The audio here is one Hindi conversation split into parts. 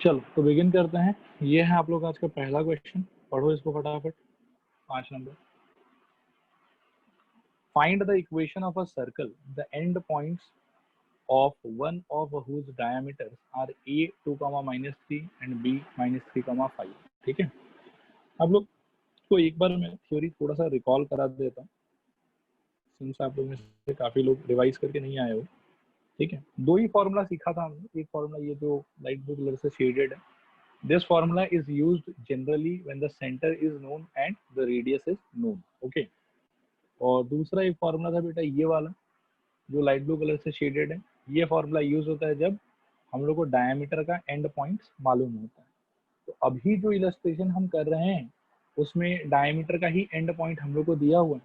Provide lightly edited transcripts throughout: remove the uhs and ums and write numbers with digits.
चलो तो बिगिन करते हैं। ये है आप लोग आज का पहला क्वेश्चन, पढ़ो इसको फटाफट। 5 number. Find the equation of a circle, the end points of one of whose diameters are a 2, -3 and b -3, 5। ठीक है, आप लोग को एक बार मैं थ्योरी थोड़ा सा रिकॉल करा देता हूँ, सिंस आप लोग में से काफी लोग रिवाइज करके नहीं आए हो। ठीक है, दो ही फॉर्मूला सीखा था हमने। एक फॉर्मूला ये जो लाइट ब्लू कलर से शेडेड है, this formula is used generally when the centre is known and the radius is known. Okay, और दूसरा एक फॉर्मूला था बेटा ये वाला जो लाइट ब्लू कलर से शेडेड है। ये फॉर्मूला यूज होता है जब हम लोग को डायमीटर का एंड पॉइंट्स मालूम होता है। तो अभी जो इलस्ट्रेशन हम कर रहे हैं उसमें डायमीटर का ही एंड पॉइंट हम लोग को दिया हुआ है।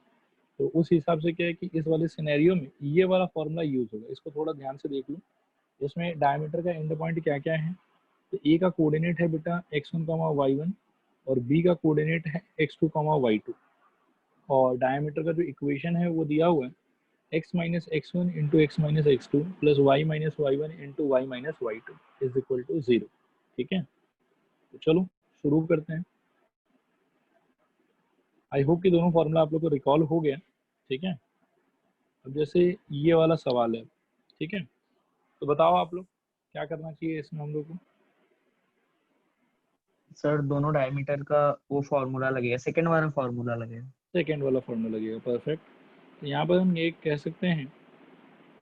तो उस हिसाब से क्या है कि इस वाले सिनेरियो में ये वाला फॉर्मूला यूज होगा। इसको थोड़ा ध्यान से देख लो। इसमें डायमीटर का एंड पॉइंट क्या क्या है। तो ए का कोऑर्डिनेट है बेटा x1, y1 और बी का कोऑर्डिनेट है x2, y2। और डायमीटर का जो इक्वेशन है वो दिया हुआ है x minus x1 into x minus x2 plus y minus y1 into y minus y2 is equal to 0। ठीक है, तो चलो शुरू करते हैं। आई होप कि दोनों फॉर्मूला आप लोग को रिकॉल हो गया। ठीक है, अब जैसे ये वाला सवाल है, ठीक है, तो बताओ आप लोग क्या करना चाहिए इसमें हम लोग को। सर दोनों डायमीटर का वो फॉर्मूला लगेगा, सेकंड वाला फॉर्मूला लगेगा। सेकेंड वाला फॉर्मूला लगेगा, परफेक्ट। तो यहाँ पर हम ये कह सकते हैं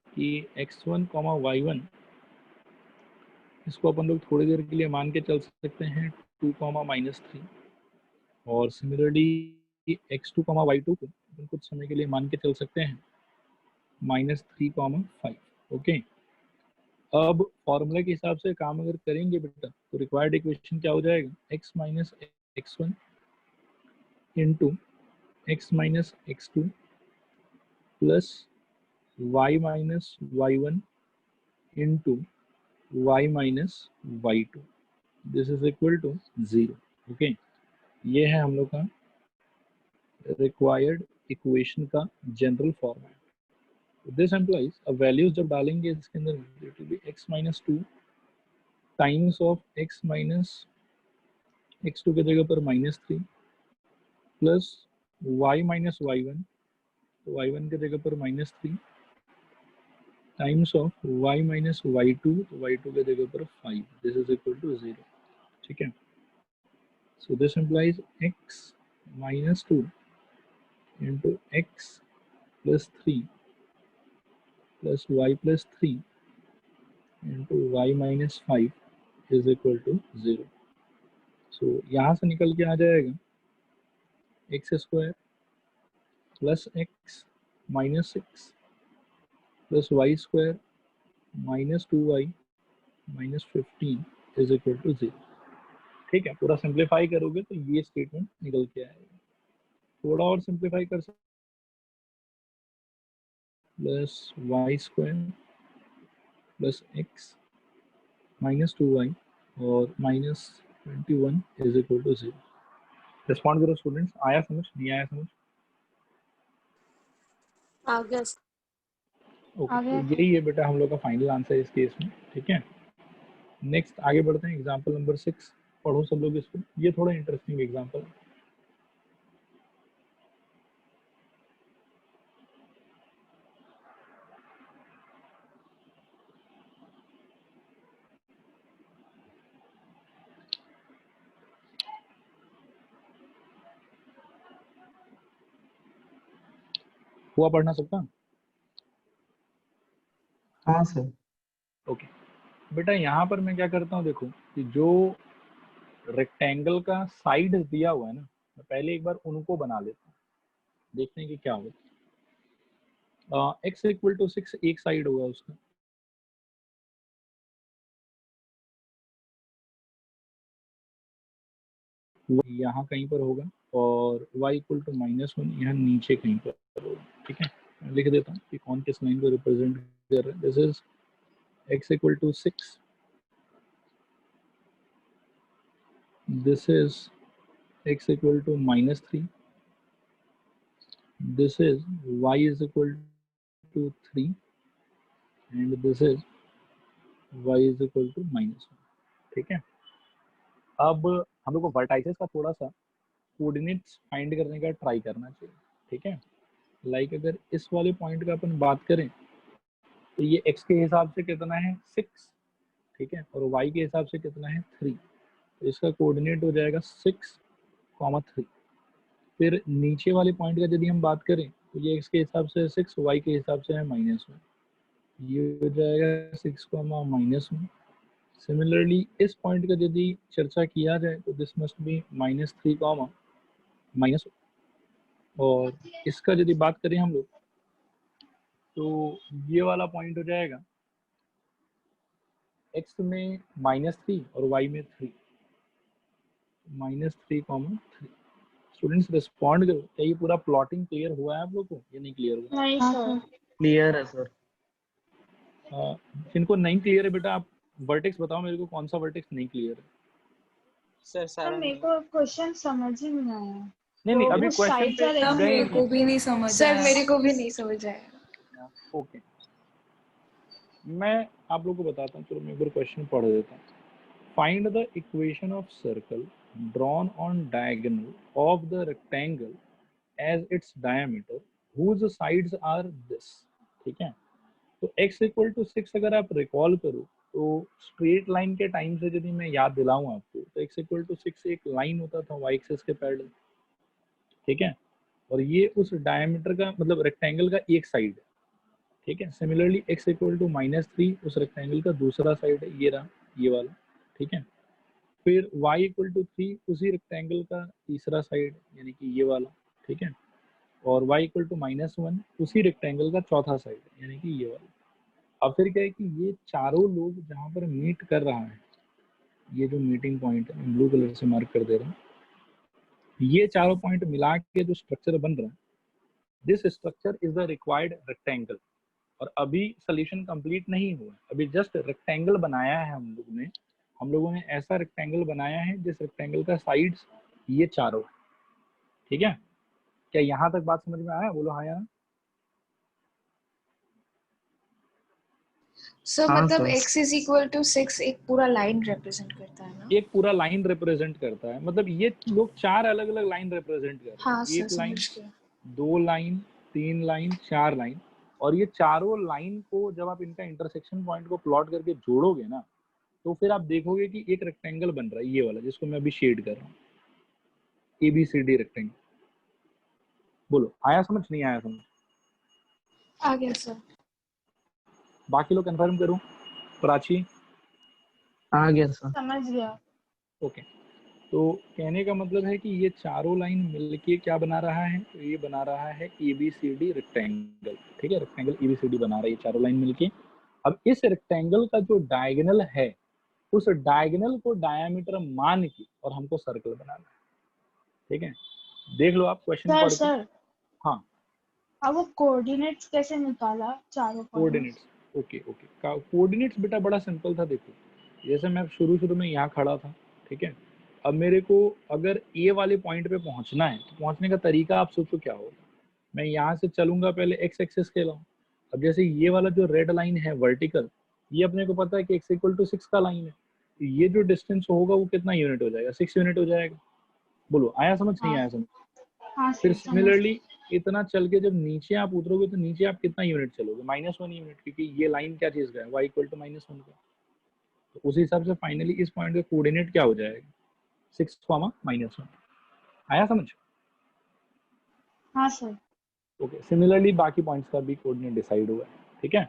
कि x1, y1 इसको अपन लोग थोड़ी देर के लिए मान के चल सकते हैं 2, -3। और सिमिलरली x2, y2 को अपन कुछ समय के लिए मान के चल सकते हैं -3, 5। ओके, अब फॉर्मूला के हिसाब से काम अगर करेंगे बेटा तो रिक्वायर्ड इक्वेशन क्या हो जाएगा, x minus x1 into x minus x2 plus y minus y1 into y minus y2, this is equal to 0। Okay, ये है हम लोग का रिक्वायर्ड इक्वेशन का जनरल फॉर्मेट। दिस एम्प्लॉइज अब वैल्यूज जब डालेंगे इसके अंदर it will be x minus 2 times of x minus x2 के जगह पर -3 प्लस y माइनस y1, तो y1 के जगह पर -3 times of y minus y2, तो y2 के जगह पर 5, दिस इज इक्वल टू 0। ठीक है, so this implies x minus 2 into x plus 3 plus y plus 3 into y minus 5 is equal to 0। So यहाँ से निकल के आ जाएगा x square plus x minus 6 plus y square minus 2y minus 15 is equal to 0। ठीक है, पूरा सिंप्लीफाई करोगे तो ये स्टेटमेंट निकल के आएगा। थोड़ा और सिंप्लीफाई कर सकते, plus y square plus x minus 2y और minus 21 is equal to 0। Respond करो स्टूडेंट्स, आया समझ, नहीं आया समझ? आ गया। ओके, तो यही है बेटा हम लोग का फाइनल आंसर इस केस में। ठीक है, नेक्स्ट आगे बढ़ते हैं। एग्जाम्पल नंबर 6 पढ़ो सब लोग इसको, ये थोड़ा इंटरेस्टिंग एग्जाम्पल है। हुआ पढ़ना सकता? हाँ सर। ओके बेटा, यहाँ पर मैं क्या करता हूँ, देखो कि जो रेक्टेंगल का साइड दिया हुआ है ना, मैं पहले एक बार उनको बना लेता हूँ, देखते हैं कि क्या होगा। x इक्वल टू 6 एक साइड होगा उसका, यहाँ कहीं पर होगा, और y इक्वल टू -1 यहाँ नीचे कहीं पर होगा। ठीक है, मैं लिख देता हूँ कि कौन किस लाइन को रिप्रेजेंट कर रहा है। This is x equal to 6, this is x equal to -3, this is y is equal to 3 and this is y is equal to -1। ठीक है, अब हम लोग को वर्टाइसेस का थोड़ा सा कोऑर्डिनेट्स फाइंड करने का ट्राई करना चाहिए, ठीक है। लाइक अगर इस वाले पॉइंट का अपन बात करें तो ये x के हिसाब से कितना है 6, ठीक है, और y के हिसाब से कितना है 3, तो इसका कोऑर्डिनेट हो जाएगा 6,3। फिर नीचे वाले पॉइंट का यदि हम बात करें तो ये x के हिसाब से 6, y के हिसाब से है -1, ये हो जाएगा 6,-1। सिमिलरली इस पॉइंट का यदि चर्चा किया जाए तो दिस मस्ट बी -3, -, और इसका यदि बात करें हम लोग तो ये वाला पॉइंट हो जाएगा x में -3 और y में 3, -3,3। स्टूडेंट्स रिस्पॉन्ड करो, क्या ये पूरा प्लॉटिंग क्लियर हुआ है आप लोग को या नहीं क्लियर हुआ? नहीं सर। क्लियर है सर। जिनको नहीं क्लियर है बेटा आप वर्टेक्स बताओ मेरे को, कौन सा वर्टेक्स नहीं क्लियर है? सर मेरे को क्वेश्चन समझ ही नहीं आया। नहीं अभी कुछ क्वेश्चन साइड पे से गए मेरे नहीं को भी नहीं समझ सर आया। मेरे को भी नहीं समझ आया। ओके, मैं आप लोग को बताता हूँ, चलो मैं एक बार क्वेश्चन पढ़ देता हूँ। Find the equation of circle drawn on diagonal of the rectangle as its diameter whose sides are this, ठीक है। तो x इक्वल टू 6 अगर आप रिकॉल करो तो स्ट्रेट लाइन के टाइम से यदि मैं याद दिलाऊं आपको तो x इक्वल टू 6 एक लाइन होता था y एक्सिस के पैरेलल, ठीक है, और ये उस डायमीटर का मतलब रेक्टेंगल का एक साइड है, ठीक है। सिमिलरली x इक्वल टू -3 उस रेक्टेंगल का दूसरा साइड है, ये रहा ये वाला, ठीक है। फिर y इक्वल टू 3 उसी रेक्टेंगल का तीसरा साइड यानी कि ये वाला, ठीक है, और y इक्वल टू -1 उसी रेक्टेंगल का चौथा साइड यानी कि ये वाला। अब फिर क्या है कि ये चारों लोग जहाँ पर मीट कर रहा है, ये जो मीटिंग पॉइंट है ब्लू कलर से मार्क कर दे रहा हूँ, ये चारों पॉइंट मिला के जो स्ट्रक्चर बन रहा है, this structure is the required rectangle. और अभी सोल्यूशन कंप्लीट नहीं हुआ, अभी जस्ट रेक्टेंगल बनाया है हम लोगों ने ऐसा रेक्टेंगल बनाया है जिस रेक्टेंगल का साइड्स ये चारों है, ठीक है। क्या यहाँ तक बात समझ में आया? बोलो हाँ या ना। सर हाँ मतलब sir. x is equal to 6 एक पूरा लाइन रिप्रेजेंट करता है ना? एक पूरा लाइन रिप्रेजेंट करता है, मतलब ये लोग चार अलग अलग लाइन रिप्रेजेंट कर रहे हैं। हाँ सर एक लाइन, समझ गया। 2 लाइन, 3 लाइन, 4 लाइन, और ये चारों लाइन को जब आप इनका इंटरसेक्शन पॉइंट को प्लॉट करके जोड़ोगे ना तो फिर आप देखोगे कि एक रेक्टेंगल बन रहा है, ये वाला जिसको मैं अभी शेड कर रहा हूँ, ABCD रेक्टेंगल। बोलो आया समझ, नहीं आया समझ? आ गया सर। बाकी लोग कंफर्म करो। प्राची आ गया सर। समझ गया। ओके, तो कहने का मतलब है कि ये चारों लाइन मिलके क्या बना रहा है? तो ये बना रहा है ABCD रेक्टेंगल, ठीक है। रेक्टेंगल ABCD बना रहा है ये चारों लाइन मिलके। अब इस रेक्टेंगल का जो डायगोनल है उस डायगोनल को डायमीटर मान के और हमको सर्कल बनाना है, ठीक है। देख लो आप क्वेश्चन सर पढ़ के। सर हाँ अब वो कोऑर्डिनेट्स कैसे निकाला चारों पॉइंट्स? कोऑर्डिनेट्स, ओके कोऑर्डिनेट्स बेटा बड़ा सिंपल था। देखो जैसे मैं शुरू में यहाँ खड़ा था, ठीक है। अब मेरे को अगर ए वाले पॉइंट पे पहुंचना है तो पहुंचने का तरीका आप सोचो क्या होगा। मैं यहाँ से चलूंगा पहले एक्स एक्सिस के अलावा। अब जैसे ये वाला जो रेड लाइन है वर्टिकल, ये अपने को पता है कि x इक्वल टू 6 का लाइन है, तो ये जो डिस्टेंस होगा वो कितना यूनिट हो जाएगा? 6 यूनिट हो जाएगा। बोलो आया समझ, नहीं आया समझ? हाँ फिर सर समझ। सिमिलरली इतना चल के जब नीचे आप उतरोगे तो नीचे आप कितना यूनिट चलोगे? -1 यूनिट, क्योंकि ये लाइन क्या चीज का है? y इक्वल टू -1 का। तो उस हिसाब से फाइनली इस पॉइंट का कोऑर्डिनेट क्या हो जाएगा? 6,-1। आया समझ? हाँ सर। ओके, सिमिलरली बाकी पॉइंट्स का भी कोऑर्डिनेट डिसाइड हुआ है, ठीक है।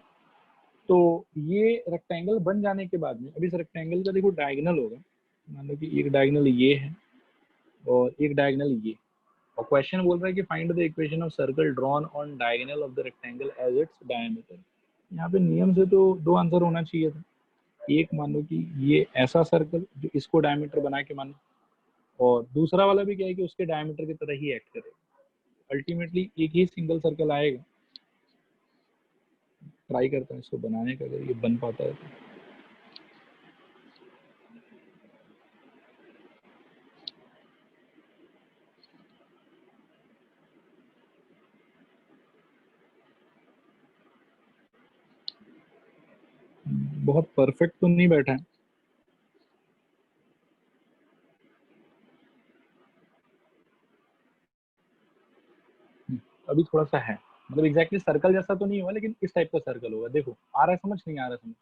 तो ये रेक्टेंगल बन जाने के बाद में अब इस रेक्टेंगल का देखो डायगोनल होगा, मान लो कि एक डायगोनल ये है और एक डायगोनल ये, और क्वेश्चन बोल रहा है कि find the equation of circle drawn on diagonal of the rectangle as its diameter. यहाँ पे नियम से तो दो आंसर होना चाहिए था। एक मान लो कि ये ऐसा सर्कल जो इसको डायमीटर बना के मानो, और दूसरा वाला भी क्या है कि उसके डायमीटर की तरह ही एक्ट करेगा। अल्टीमेटली एक ही सिंगल सर्कल आएगा। ट्राई करता हूँ इसको बनाने का, अगर ये बन पाता है तो। बहुत परफेक्ट तो नहीं बैठा है। अभी थोड़ा सा है, मतलब एग्जैक्टली सर्कल जैसा तो नहीं होगा लेकिन इस टाइप का सर्कल होगा। देखो आ रहा है समझ, नहीं आ रहा समझ?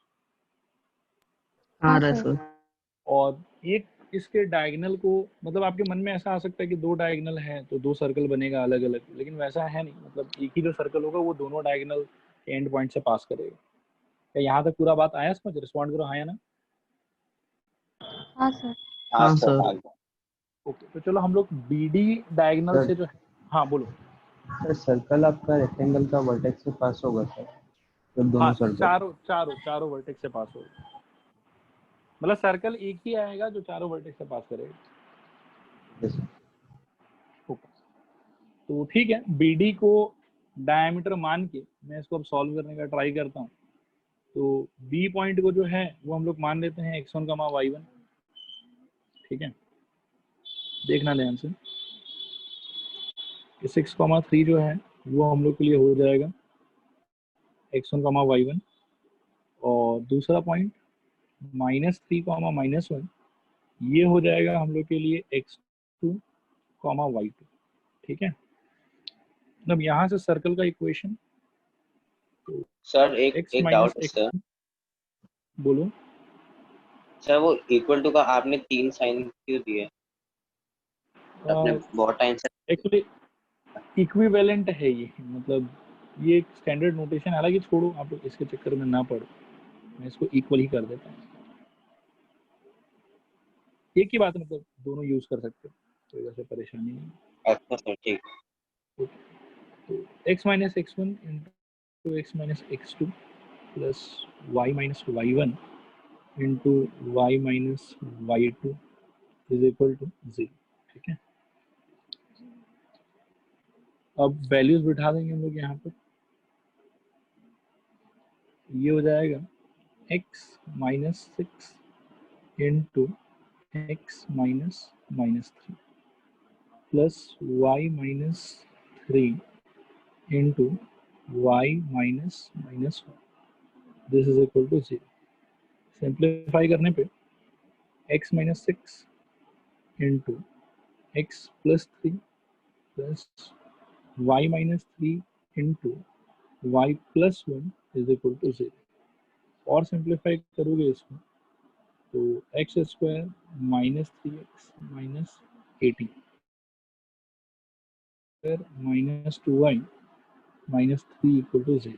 आ रहा है सर। और एक इसके डायगोनल को, मतलब आपके मन में ऐसा आ सकता है कि 2 डायगोनल है तो 2 सर्कल बनेगा अलग अलग, लेकिन वैसा है नहीं। मतलब एक ही जो सर्कल होगा वो दोनों डायगोनल के एंड पॉइंट से पास करेगा। क्या यहाँ तक पूरा बात आया समझ? रिस्पॉन्ड करो हाँ या ना। हाँ सर। हाँ सर। ओके, तो चलो हम लोग BD डायगोनल सर। से जो है, हाँ बोलो। सर सर्कल आपका रेक्टेंगल का वर्टेक्स से पास होगा सर, जब दोनों हाँ, सर्कल चारों वर्टेक्स से पास होगा, मतलब सर्कल एक ही आएगा जो चारों वर्टेक्स से पास करेगा। जैसे ओके, तो ठीक है, BD को डायमीटर मान के मैं इसको अब सॉल्व करने का ट्राई करता हूँ। तो B पॉइंट को जो है वो हम लोग मान लेते हैं x1, y1। ठीक है, देखना ध्यान से, 6,3 जो है वो हम लोग के लिए हो जाएगा x1, y1, और दूसरा पॉइंट -3, -1 ये हो जाएगा हम लोग के लिए x2, y2। ठीक है, मतलब यहाँ से सर्कल का इक्वेशन, तो सर एक x एक माइनस डाउट है एक्स, सर। बोलो। सर वो इक्वल टू का आपने 3 साइन क्यों दिए? आपने बहुत टाइम से। एक्चुअली इक्विवेलेंट है ये, मतलब ये एक स्टैंडर्ड नोटेशन, हालांकि छोड़ो आप लोग इसके चक्कर में ना पड़ो, मैं इसको इक्वल ही कर देता हूँ। एक ही बात है, मतलब दोनों यूज कर सकते हो, कोई वैसे परेशानी नहीं। अच्छा सर ठीक। तो x minus x1 into x minus x2 plus y minus y1 into y minus y2 is equal to 0। ठीक है, अब वैल्यूज बिठा देंगे हम लोग यहाँ पर। ये हो जाएगा x minus 6 into x minus -3 plus y minus 3 into y minus -1, this is equal to 0। Simplify करने पे x minus 6 into x plus 3 plus y minus 3 into y plus 1 is equal to 0। और सिंप्लीफाई करोगे इसको तो x square minus 3x minus 18 minus 2y minus 3 equal to 0।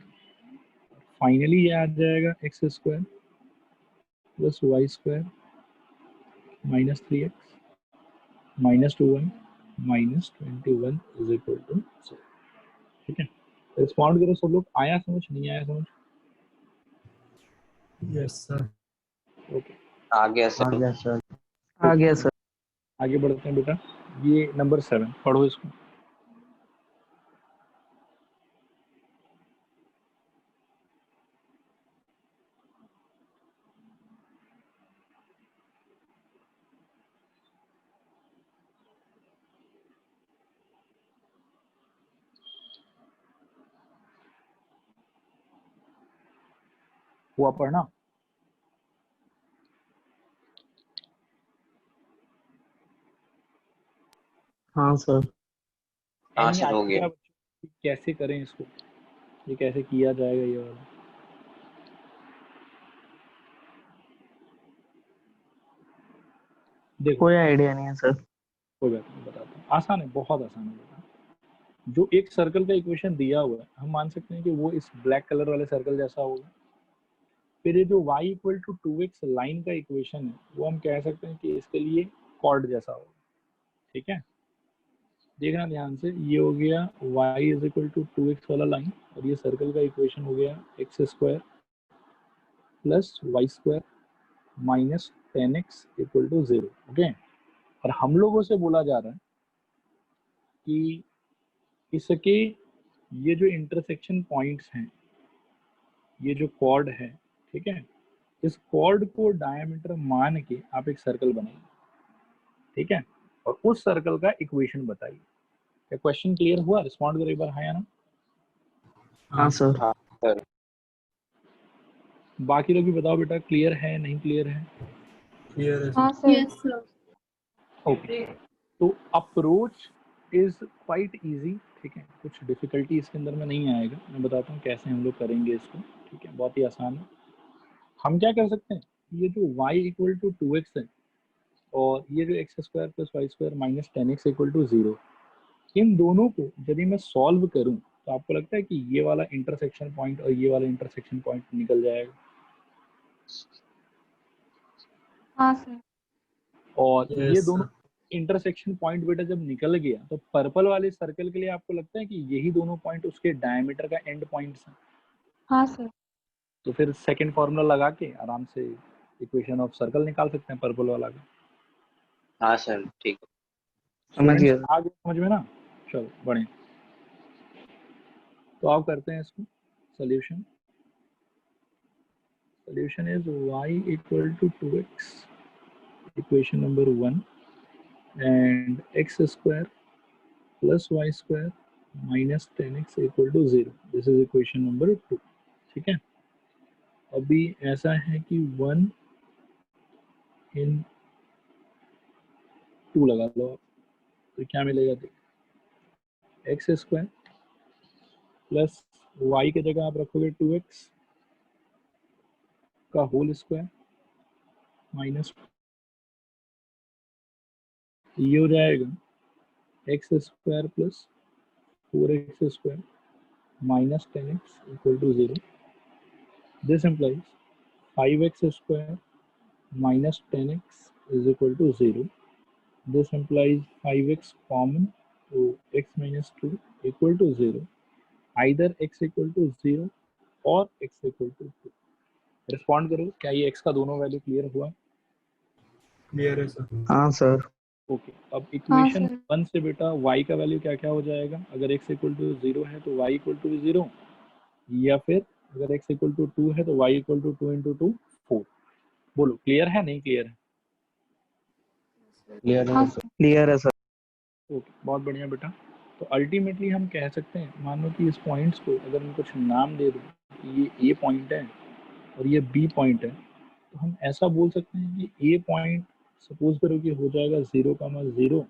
Finally ये आ जाएगा x square plus y square minus 3x minus 2y minus 21 is equal to 0। ठीक है, रिस्पॉन्ड करो सब लोग, आया समझ, नहीं आया समझ? Yes sir. ओके, आ गया आ सर। गया सर। आ गया सर। आगे बढ़ते हैं बेटा। ये नंबर 7 पढ़ो इसको। हुआ पढ़ना? हाँ सर। हाँ एनी सर हो आइडिया गया। कैसे करें इसको, ये कैसे किया जाएगा ये वाला? देखो कोई आइडिया नहीं है सर। कोई बात नहीं, बताता हूँ, आसान है, बहुत आसान है बेटा। जो एक सर्कल का इक्वेशन दिया हुआ है, हम मान सकते हैं कि वो इस ब्लैक कलर वाले सर्कल जैसा होगा। फिर ये जो y equal to 2x line का इक्वेशन है, वो हम कह सकते हैं कि इसके लिए कॉर्ड जैसा होगा। ठीक है, देखना ध्यान से, ये हो गया y is equal to 2x वाला लाइन, और ये सर्कल का इक्वेशन हो गया x square plus y square minus 10x equal to 0। Okay, और हम लोगों से बोला जा रहा है कि इसके ये जो इंटरसेक्शन पॉइंट्स हैं, ये जो कॉर्ड है, ठीक है, इस कॉर्ड को डायमीटर मान के आप एक सर्कल बनाइए। ठीक है, और उस सर्कल का इक्वेशन बताइए। क्या क्वेश्चन क्लियर हुआ? रिस्पॉन्ड करो एक बार हाँ या ना। हाँ सर। हाँ सर। बाकी लोग भी बताओ बेटा, क्लियर है नहीं क्लियर है? क्लियर है हाँ सर। सर। ओके, तो अप्रोच इज क्वाइट इजी ठीक है, कुछ डिफिकल्टी इसके अंदर में नहीं आएगा, मैं बताता हूँ कैसे हम लोग करेंगे इसको। ठीक है, बहुत ही आसान है। हम क्या कर सकते हैं, ये जो y इक्वल टू 2x है और ये जो x square plus y square minus 10x equal to 0, इन दोनों को यदि मैं सॉल्व करूं तो आपको लगता है कि ये वाला इंटरसेक्शन पॉइंट और ये वाला इंटरसेक्शन पॉइंट निकल जाएगा। हाँ सर। और ये Yes, दोनों sir. इंटरसेक्शन पॉइंट बेटा जब निकल गया तो पर्पल वाले सर्कल के लिए आपको लगता है कि यही दोनों पॉइंट उसके डायमीटर का एंड पॉइंट्स हैं। हाँ सर। तो फिर सेकंड फार्मूला लगा के आराम से इक्वेशन ऑफ सर्कल निकाल सकते हैं पर्पल वाला का। हाँ सर ठीक है। समझ स्टूडेंट्स गया। आ गए समझ में ना? चलो बढ़िया, तो आप करते हैं इसको solution. Solution is y equal to 2x, equation number 1, and x square plus y square minus 10x equal to 0, this is equation number 2। ठीक है, अभी ऐसा है कि 1 इन 2 लगा लो आप, तो क्या मिलेगा, देखिए एक्स स्क्वायर प्लस वाई की जगह आप रखोगे 2x का होल स्क्वायर माइनस, ये हो जाएगा x square plus 4x square minus 10x equal to 0। This implies 5x square minus 10x is equal to 0. This implies 5x common, so x minus 2 equal to 0. Either x equal to 0 or x equal to 2. Respond करो, क्या ये x का दोनों वैल्यू क्लियर हुआ? क्लियर है सर। हाँ सर। ओके, अब हाँ इक्वेशन सर। 1 से बेटा y का वैल्यू क्या क्या हो जाएगा? अगर x इक्वल टू 0 है तो y इक्वल टू 0, या फिर अगर x इक्वल टू 2 है तो y इक्वल टू 2 इंटू 2 4। बोलो क्लियर है नहीं क्लियर है? क्लियर हाँ है सर। क्लियर है सर। ओके, बहुत बढ़िया बेटा। तो अल्टीमेटली हम कह सकते हैं, मान लो कि इस पॉइंट्स को अगर मैं कुछ नाम दे दूँ, ये ए पॉइंट है और ये बी पॉइंट है, तो हम ऐसा बोल सकते हैं कि ए पॉइंट सपोज करो कि हो जाएगा 0,0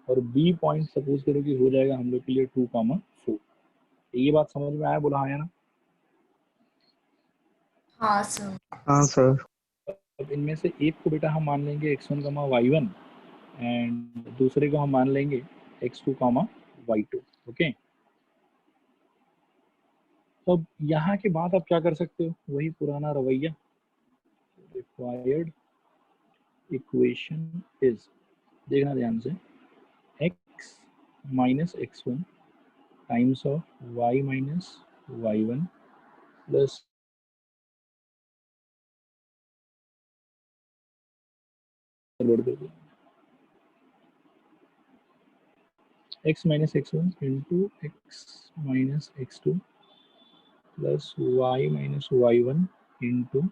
और बी पॉइंट सपोज करो कि हो जाएगा हम लोग के लिए 2,4। ये बात समझ में आया? बोला हाँ या ना? हाँ सर। हाँ सर। अब इनमें से एक को बेटा हम मान लेंगे x1, y1 एंड दूसरे को हम मान लेंगे x2, y2। ओके, तो अब यहाँ के बाद आप क्या कर सकते हो, वही पुराना रवैया, रिक्वायर्ड इक्वेशन इज, देखना ध्यान से, x minus x1 times of y minus y1 plus x minus x1 into x minus x2 plus y minus y1 into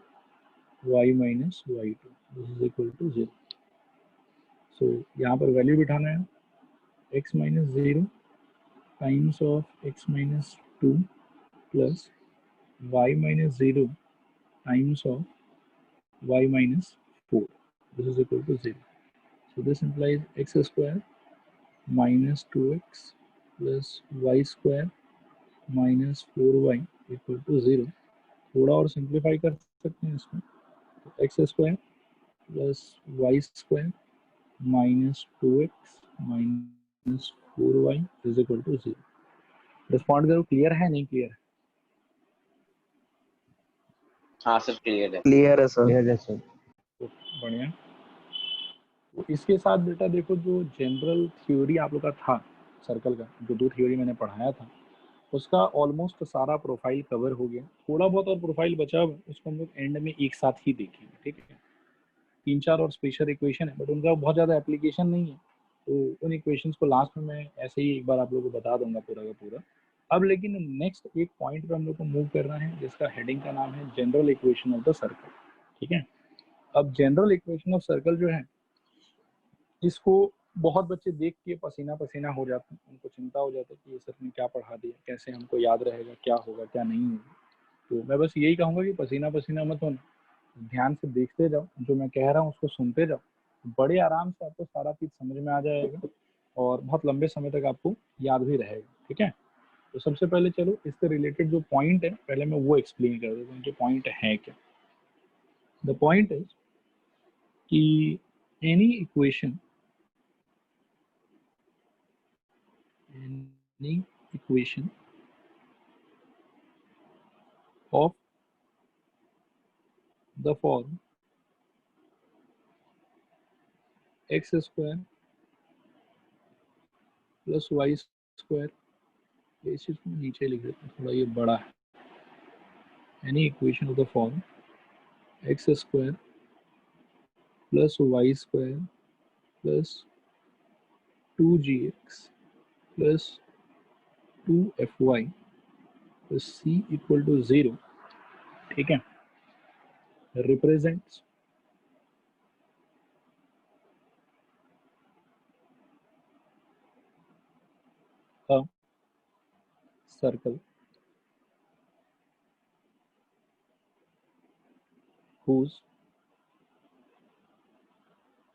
y minus y2, this is equal to 0। So यहाँ पर वैल्यू बिठाना है, x minus 0 times of x minus 2 plus y minus 0 times of y minus 4. This is equal to 0. So this implies x square minus 2x plus y square minus 4y equal to 0. थोड़ा और सिंप्लीफाई कर सकते हैं इसको, तो x square plus y square minus 2x minus 4y is equal to 0। Respond करो, क्लियर है नहीं क्लियर है? हाँ सर क्लियर है। क्लियर है सर। क्लियर है सर। बढ़िया। तो इसके साथ बेटा देखो, जो जनरल थ्योरी आप लोग का था सर्कल का, जो 2 थ्योरी मैंने पढ़ाया था, उसका ऑलमोस्ट सारा प्रोफाइल कवर हो गया। थोड़ा बहुत और प्रोफाइल बचा हुआ, उसको हम लोग एंड में एक साथ ही देखेंगे। ठीक है, 3-4 और स्पेशल इक्वेशन है, बट उनका बहुत ज़्यादा एप्लीकेशन नहीं है, तो उन इक्वेशंस को लास्ट में मैं ऐसे ही एक बार आप लोगों को बता दूंगा पूरा का पूरा। अब लेकिन नेक्स्ट एक पॉइंट पे हम लोग को मूव करना है, जिसका हेडिंग का नाम है general equation of the circle. ठीक है, अब जनरल इक्वेशन ऑफ सर्कल जो है, इसको बहुत बच्चे देख के पसीना पसीना हो जाते हैं, उनको चिंता हो जाती है कि ये सर ने क्या पढ़ा दिया, कैसे हमको याद रहेगा, क्या होगा क्या नहीं होगा। तो मैं बस यही कहूँगा कि पसीना पसीना मत होना, ध्यान से देखते जाओ, जो मैं कह रहा हूँ उसको सुनते जाओ, बड़े आराम से आपको सारा चीज़ समझ में आ जाएगा और बहुत लंबे समय तक आपको याद भी रहेगा। ठीक है। तो सबसे पहले चलो इससे रिलेटेड जो पॉइंट है पहले मैं वो एक्सप्लेन कर देता हूँ कि पॉइंट है क्या। द पॉइंट इज कि any equation of the form x square plus y square, इस चीज को नीचे लिख देते हैं, थोड़ा ये बड़ा है। Any equation of the form x square plus y square plus 2gx plus 2fy plus c equal to 0, ठीक है, represents a circle whose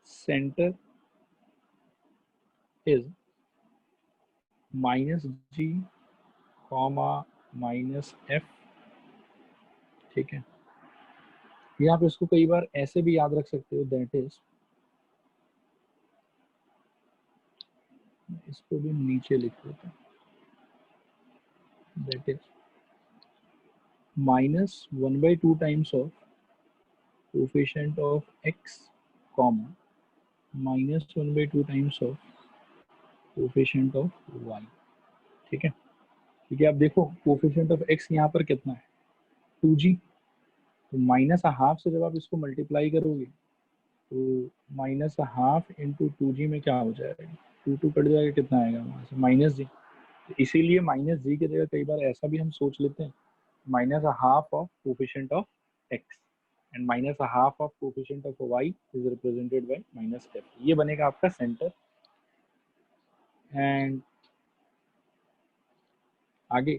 center is minus g comma minus f, ठीक है। या आप इसको कई बार ऐसे भी याद रख सकते हो, दैट इज, इसको भी नीचे लिख देते हैं, that is minus 1/2 times of coefficient of x comma minus 1/2 times of coefficient of y, ठीक है। क्योंकि आप देखो कोफिशिएंट ऑफ x यहाँ पर कितना है 2g, तो माइनस हाफ से जब आप इसको मल्टीप्लाई करोगे तो माइनस हाफ इंटू 2g में क्या हो जाएगा, 2 कट जाएगा, कितना आएगा वहाँ से माइनस जी। तो इसीलिए माइनस जी की जगह कई बार ऐसा भी हम सोच लेते हैं minus half of coefficient of x and minus half of coefficient of y is represented by minus f। ये बनेगा आपका सेंटर। एंड आगे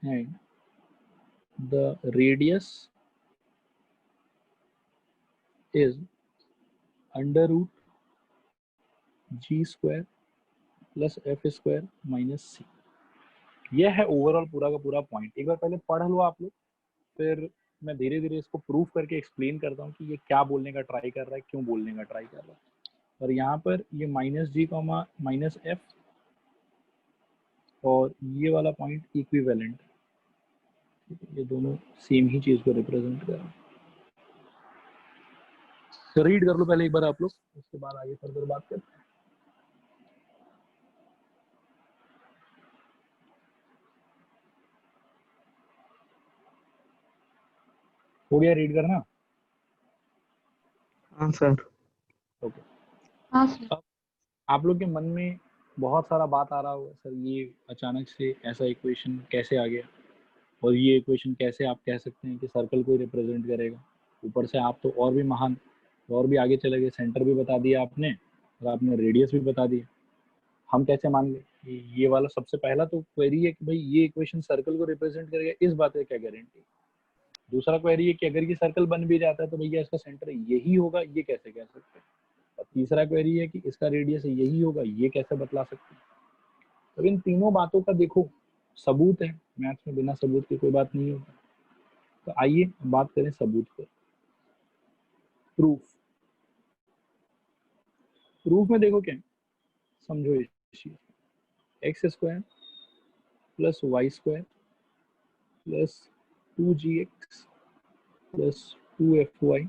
and the radius is under root g square plus f square minus c. यह है ओवरऑल पूरा का पूरा पॉइंट। एक बार पहले पढ़ लो आप लोग, फिर मैं धीरे धीरे इसको प्रूफ करके एक्सप्लेन करता हूँ कि ये क्या बोलने का ट्राई कर रहा है, क्यों बोलने का ट्राई कर रहा है। और यहाँ पर ये minus g comma minus f और ये वाला पॉइंट इक्विवेलेंट, ये दोनों सेम ही चीज को रिप्रेजेंट कर रहा है। तो रीड कर लो पहले एक बार आप लोग, उसके बाद आगे फर्दर बात करते हैं। हो गया रीड करना? हाँ सर। ओके। हाँ सर। अब आप लोग के मन में बहुत सारा बात आ रहा होगा, सर ये अचानक से ऐसा इक्वेशन कैसे आ गया, और ये इक्वेशन कैसे आप कह सकते हैं कि सर्कल को रिप्रेजेंट करेगा। ऊपर से आप तो और भी महान और भी आगे चले गए, सेंटर भी बता दिया आपने और आपने रेडियस भी बता दिया। हम कैसे मान गए? ये वाला सबसे पहला तो क्वेरी है कि भाई ये इक्वेशन सर्कल को रिप्रेजेंट करेगा, इस बात का क्या गारंटी। दूसरा क्वेरी है कि अगर ये सर्कल बन भी जाता है तो भैया इसका सेंटर यही होगा, ये कैसे कह सकते हैं। और तीसरा क्वेरी है कि इसका रेडियस यही होगा, ये कैसे बतला सकते हैं। तो इन तीनों बातों का देखो सबूत है, मैथ्स में बिना सबूत के कोई बात नहीं होता। तो आइए बात करें सबूत पर। प्रूफ, प्रूफ में देखो क्या समझो इस चीज, x square plus y square plus 2gx plus 2fy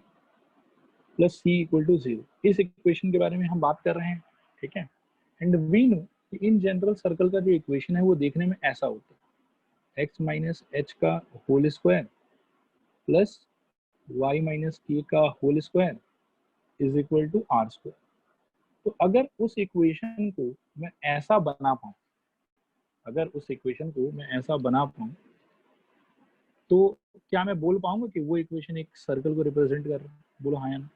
plus c equal to 0, इस इक्वेशन के बारे में हम बात कर रहे हैं, ठीक है। एंड वी नो कि इन जनरल सर्कल का जो इक्वेशन है वो देखने में ऐसा होता है, x माइनस एच का whole square plus y minus k का whole square is equal to r square. तो अगर उस इक्वेशन को मैं ऐसा बना पाऊँ, अगर उस इक्वेशन को मैं ऐसा बना पाऊँ तो क्या मैं बोल पाऊंगा कि वो इक्वेशन एक सर्कल को रिप्रेजेंट कर रहा है? बोलो हाँ या ना।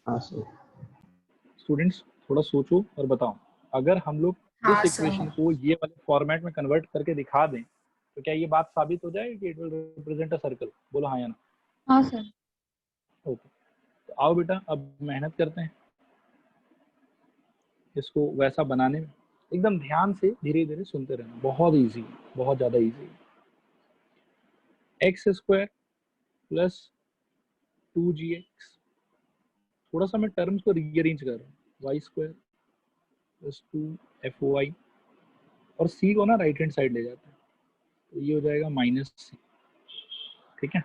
हाँ सर। स्टूडेंट्स थोड़ा सोचो और बताओ, अगर हम लोग हाँ इस सर। इक्वेशन को ये वाले फॉर्मेट में कन्वर्ट करके दिखा दें तो क्या ये बात साबित हो जाएगी कि it will represent a circle? बोलो हाँ या ना। हाँ सर। ओके, तो आओ बेटा अब मेहनत करते हैं इसको वैसा बनाने में। एकदम ध्यान से धीरे धीरे सुनते रहना, बहुत इजी, बहुत ज्यादा easy. X square plus 2gx, थोड़ा सा मैं टर्म्स को रीअरेंज कर रहा हूँ, वाई स्क्वायर प्लस 2FOI, और सी को ना राइट हैंड साइड ले जाते हैं, तो ये हो जाएगा माइनस सी। ठीक है,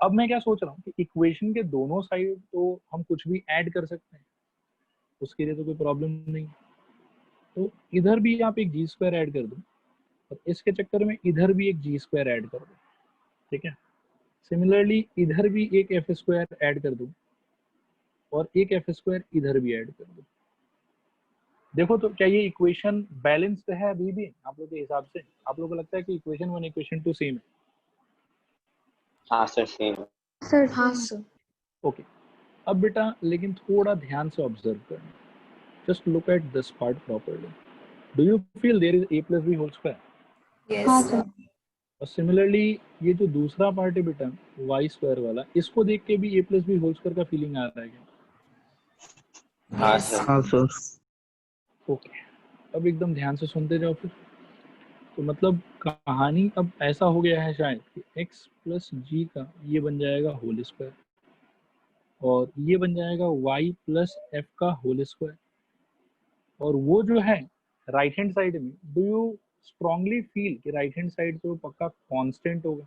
अब मैं क्या सोच रहा हूँ कि इक्वेशन के दोनों साइड तो हम कुछ भी ऐड कर सकते हैं, उसके लिए तो कोई प्रॉब्लम नहीं। तो इधर भी आप एक जी स्क्वायर ऐड कर दो, और इसके चक्कर में इधर भी एक जी स्क्वायर ऐड कर दो। ठीक है, सिमिलरली इधर भी एक एफ स्क्वायर ऐड कर दो, और एक एफ स्क्वायर इधर भी ऐड कर दो। देखो तो क्या ये इक्वेशन बैलेंस्ड है अभी भी आप लोग के हिसाब से? आप लोगों को लगता है कि इक्वेशन 1 इक्वेशन 2 सेम है? हाँ सर सेम है। सर हाँ सर। ओके, अब बेटा लेकिन थोड़ा ध्यान से ऑब्जर्व करना, just look at this part properly. Do you feel there is a plus b whole square? हाँ Yes, सर। sir. और सिमिलरली ये जो दूसरा पार्ट है बेटा y स्क्वायर वाला, इसको देख के भी a plus b whole square का फीलिंग आ रहा है क्या? हाँ Yes, सर। हाँ सर। ओके, अब एकदम ध्यान से सुनते जाओ फिर। तो मतलब कहानी अब ऐसा हो गया है शायद कि x प्लस जी का ये बन जाएगा होल स्क्वायर, और ये बन जाएगा y प्लस एफ का होल स्क्वायर, और वो जो है राइट हैंड साइड में, डू यू स्ट्रांगली फील कि राइट हैंड साइड तो पक्का कांस्टेंट होगा?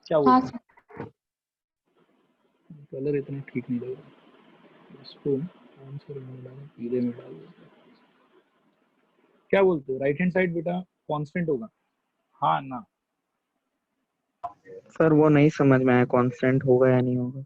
क्या हाँ बोलते सर। हैं? कलर इतना ठीक नहीं लग रहा, इसको कौन से रंग में डालें? पीले में डाल देते हैं। क्या बोलते हो, राइट हैंड साइड बेटा कांस्टेंट होगा, हाँ ना? सर वो नहीं समझ में आया, कांस्टेंट होगा या नहीं होगा।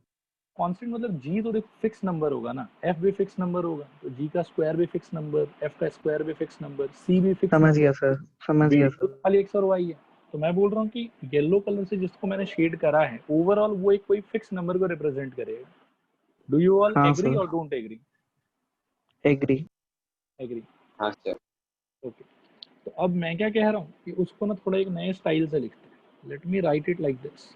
कांस्टेंट मतलब जी तो देखो फिक्स नंबर होगा ना, एफ भी फिक्स नंबर होगा, तो जी का स्क्वायर भी फिक्स नंबर, एफ का स्क्वायर भी फिक्स नंबर, सी भी फिक्स समझ नंबर, गया सर, समझ बी गया तो सर। खाली एक्स और वाई है। तो मैं बोल रहा हूँ कि येलो कलर से जिसको मैंने शेड करा है, ओवरऑल वो एक कोई फिक्स नंबर को रिप्रेजेंट करेगा। डू यू ऑल हाँ एग्री सर, और डोंट एग्री? एग्री। एग्री, हाँ सर। ओके। तो अब मैं क्या कह रहा हूँ कि उसको ना थोड़ा एक नए स्टाइल से लिखते हैं। Let me right it like this,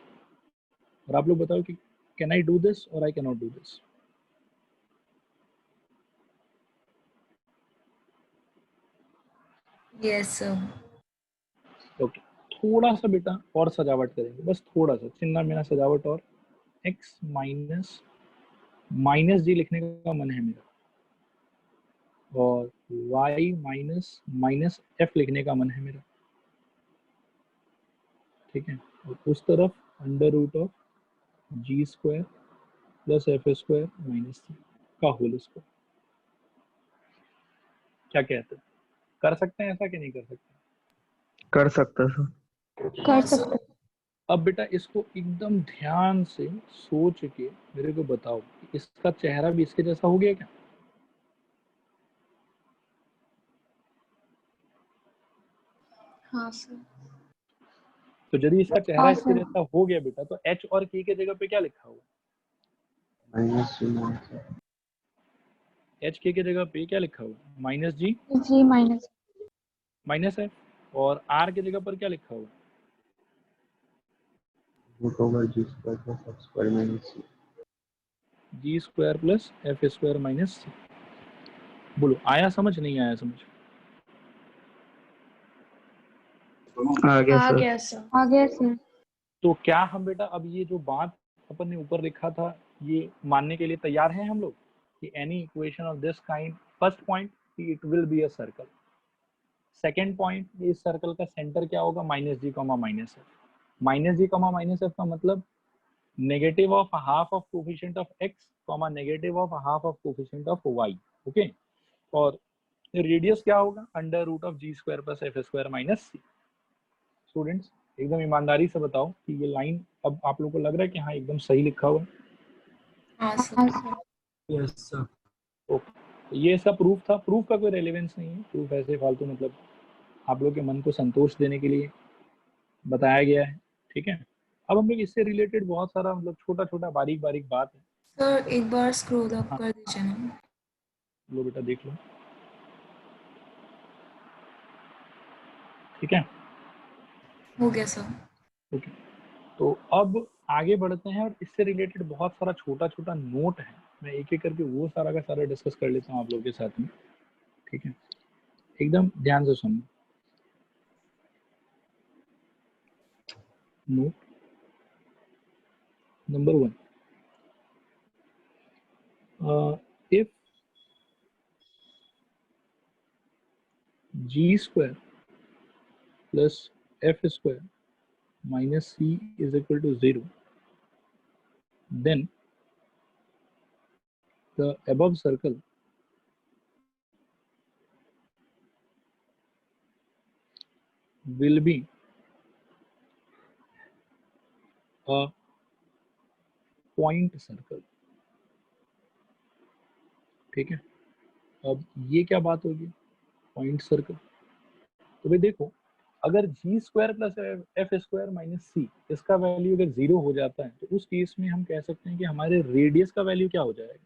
और आप लोग बताओ कि कैन आई डू दिस और I can not do this. yes sir. Okay, थोड़ा सा बेटा और सजावट करेंगे, बस थोड़ा सा चिन्ना मिना सजावट, और x माइनस माइनस जी लिखने का मन है मेरा, और y माइनस माइनस एफ लिखने का मन है मेरा। ठीक है, और उस तरफ under root of g square plus f square minus c का होल स्क्वायर। क्या कहते हैं, कर सकते हैं ऐसा कि नहीं कर सकते? कर सकता सर। कर हाँ सकते सर। हैं। अब बेटा इसको एकदम ध्यान से सोच के मेरे को बताओ कि इसका चेहरा भी इसके जैसा हो गया क्या? हाँ सर। तो यदि इसका चेहरा हाँ इसके सर। जैसा हो गया बेटा, तो एच और के जगह पे क्या लिखा हुआ? माइनस जी माइनस एच के जगह पे क्या लिखा हुआ? Minus g g minus minus f, और आर के जगह पर क्या लिखा हुआ? Root over g square plus f square minus c. G square plus f square minus c. बोलो आया समझ, नहीं आया समझ? आ गया आ सर। गया सर। आ गया सर। तो क्या हम बेटा अब ये जो बात अपन ने ऊपर लिखा था, ये मानने के लिए तैयार हैं हम लोग कि any equation of this kind, first point it will be a circle, second point इस सर्कल का सेंटर क्या होगा? Minus g comma minus f. Minus g comma minus f का मतलब negative of half of coefficient of x comma negative of half of coefficient of y. Okay, और रेडियस क्या होगा? Under root of g square plus f square minus c. Students एकदम ईमानदारी से बताओ कि ये लाइन अब आप लोगों को लग रहा है कि हाँ एकदम सही लिखा हुआ है? हाँ हाँ sir. Sir. Yes sir. Okay, तो ये इसका प्रूफ था। प्रूफ का कोई रेलेवेंस नहीं है, प्रूफ ऐसे फालतू मतलब आप लोग के मन को संतोष देने के लिए बताया गया है। ठीक है, अब हम लोग इससे रिलेटेड बहुत सारा मतलब छोटा छोटा बारीक बारीक बात है। सर एक बार स्क्रॉल अप हाँ कर दीजिए ना। लो बेटा देख लो। ठीक है, हो गया सर। ओके, तो अब आगे बढ़ते हैं, और इससे रिलेटेड बहुत सारा छोटा छोटा नोट है मैं एक एक करके वो सारा का सारा डिस्कस कर लेता हूँ आप लोगों के साथ में, ठीक है? एकदम ध्यान से सुनना। Note number 1, if g square plus f square minus c is equal to 0, then the above circle will be a point circle, ठीक है? अब ये क्या बात होगी, पॉइंट सर्कल। तो भाई देखो, अगर g square plus f square minus c इसका वैल्यू अगर 0 हो जाता है तो उस केस में हम कह सकते हैं कि हमारे रेडियस का वैल्यू क्या हो जाएगा,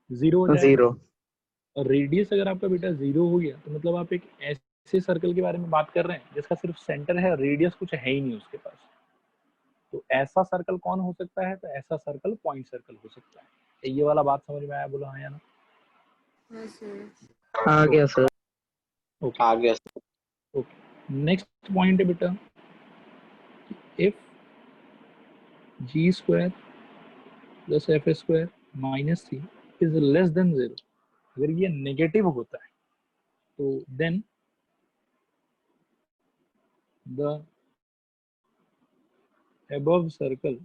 0 हो जाएगा। 0। और रेडियस अगर आपका बेटा 0 हो गया तो मतलब आप एक ऐसे सर्कल के बारे में बात कर रहे हैं जिसका सिर्फ सेंटर है, रेडियस कुछ है ही नहीं उसके पास। तो ऐसा सर्कल कौन हो सकता है, तो ऐसा सर्कल पॉइंट सर्कल हो सकता है। ये वाला बात समझ में आया, बोलो हाँ या ना? आ गया सर। ओके आ गया। ओके, नेक्स्ट पॉइंट है बेटा, if g square plus f square minus c is less than 0, अगर ये नेगेटिव होता है तो देन द above सर्कल,